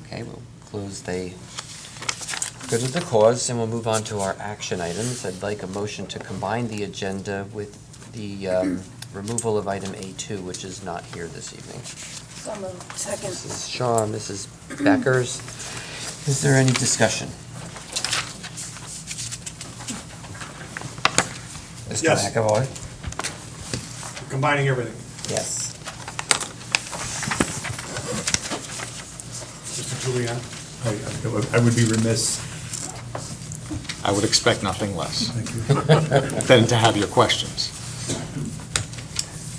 Okay, we'll close the good of the cause, and we'll move on to our action items. I'd like a motion to combine the agenda with the removal of item A2, which is not here this evening. So moved. Second. Mrs. Shaw, Mrs. Beckers. Is there any discussion? Mr. Yes. McAvoy? Combining everything. Yes. Mr. Julian? I would be remiss. I would expect nothing less Thank you. than to have your questions.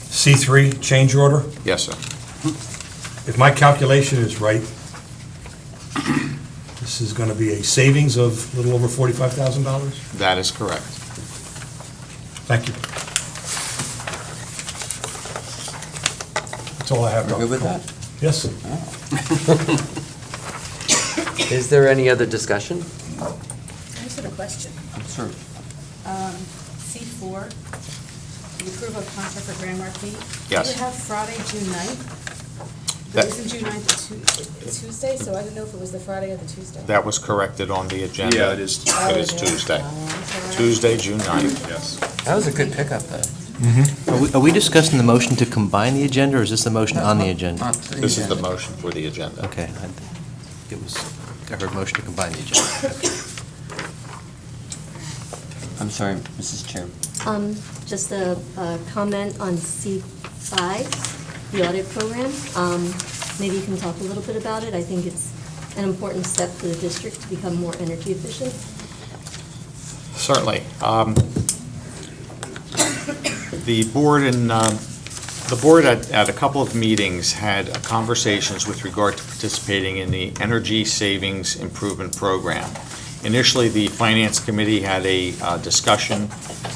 C3, change order. Yes, sir. If my calculation is right, this is going to be a savings of a little over $45,000? That is correct. Thank you. That's all I have. We're good with that? Yes. Is there any other discussion? I just have a question. Sure. C4, the approval of contract for Grand Marquis. Yes. You have Friday, June 9th, That- but isn't June 9th a Tuesday? So I didn't know if it was the Friday or the Tuesday. That was corrected on the agenda. Yeah, it is. Oh, It is yeah. Tuesday. Oh, I'm sorry. Tuesday, June 9th. Yes. That was a good pickup, though. Are we discussing the motion to combine the agenda, or is this the motion on the agenda? This is the motion for the agenda. Okay, I heard motion to combine the agenda. I'm sorry, Mrs. Chair. Just a comment on C5, the audit program. Maybe you can talk a little bit about it. I think it's an important step for the district to become more energy efficient. Certainly. The board at a couple of meetings had conversations with regard to participating in the Energy Savings Improvement Program. Initially, the Finance Committee had a discussion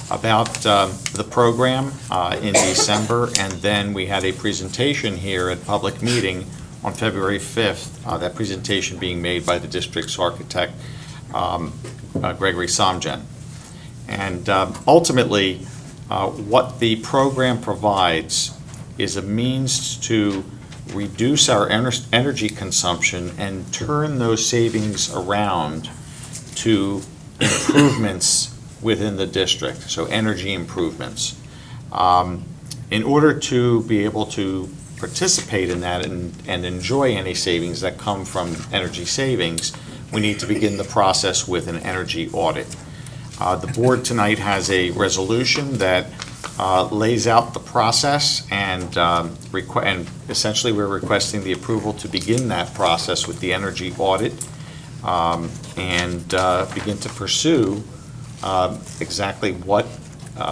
about the program in December, and then we had a presentation here at public meeting on February 5th, that presentation being made by the district's architect, Gregory Somjen. And ultimately, what the program provides is a means to reduce our energy consumption and turn those savings around to improvements within the district, so energy improvements. In order to be able to participate in that and enjoy any savings that come from energy savings, we need to begin the process with an energy audit. The board tonight has a resolution that lays out the process, and essentially we're requesting the approval to begin that process with the energy audit and begin to pursue exactly what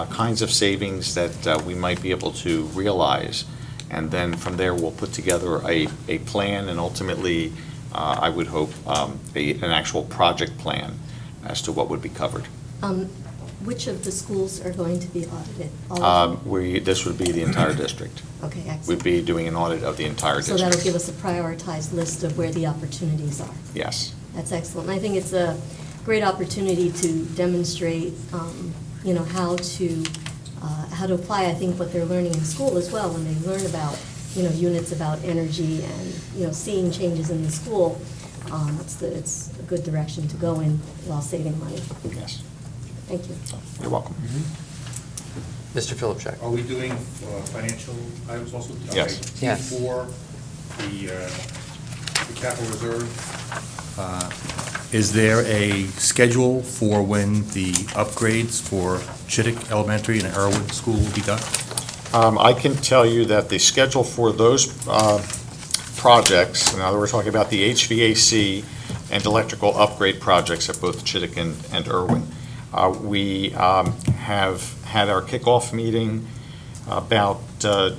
kinds of savings that we might be able to realize. And then from there, we'll put together a plan and ultimately, I would hope, an actual project plan as to what would be covered. Which of the schools are going to be audited? All of them? This would be the entire district. Okay, excellent. We'd be doing an audit of the entire So district. that'll give us a prioritized list of where the opportunities are. Yes. That's excellent. And I think it's a great opportunity to demonstrate, how to apply, I think, what they're learning in school as well. When they learn about, units about energy and, seeing changes in the school, it's a good direction to go in while saving money. Yes. Thank you. You're welcome. Mr. Philipchak. Are we doing financial items also? Yes. Okay, Yes. For the capital reserve, Is there a schedule for when the upgrades for Chittick Elementary and Irwin School will be done? I can tell you that the schedule for those projects, now we're talking about the HVAC and electrical upgrade projects at both Chittick and Irwin. We have had our kickoff meeting about 2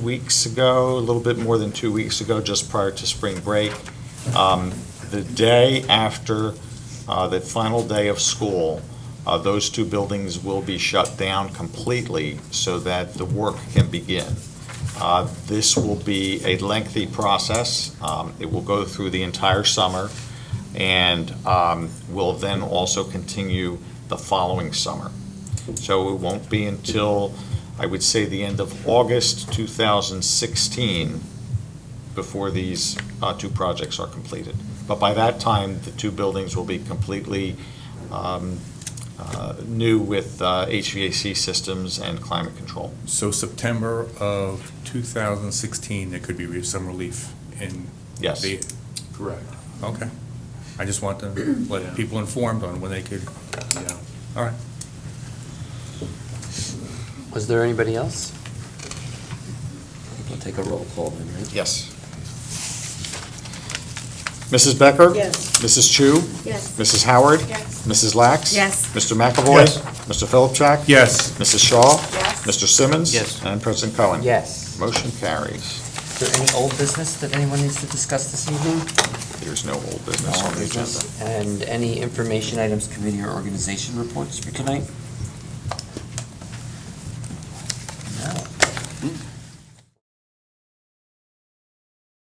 weeks ago, a little bit more than 2 weeks ago, just prior to spring break. The day after the final day of school, those two buildings will be shut down completely so that the work can begin. This will be a lengthy process. It will go through the entire summer and will then also continue the following summer. So it won't be until, I would say, the end of August 2016 before these two projects are completed. But by that time, the two buildings will be completely new with HVAC systems and climate control. So September of 2016, there could be some relief in Yes. the... Correct. Okay. I just want to let people informed on when they could, all right. Was there anybody else? We'll take a roll call then, right? Yes. Mrs. Becker? Yes. Mrs. Chu? Yes. Mrs. Howard? Yes. Mrs. Lax? Yes. Mr. McAvoy? Yes. Mr. Philipchak? Yes. Mrs. Shaw? Yes. Mr. Simmons? Yes. And President Cohen? Yes. Motion carries. Is there any old business that anyone needs to discuss this evening? There's no old business No on the business. agenda. And any information items, committee or organization reports for tonight?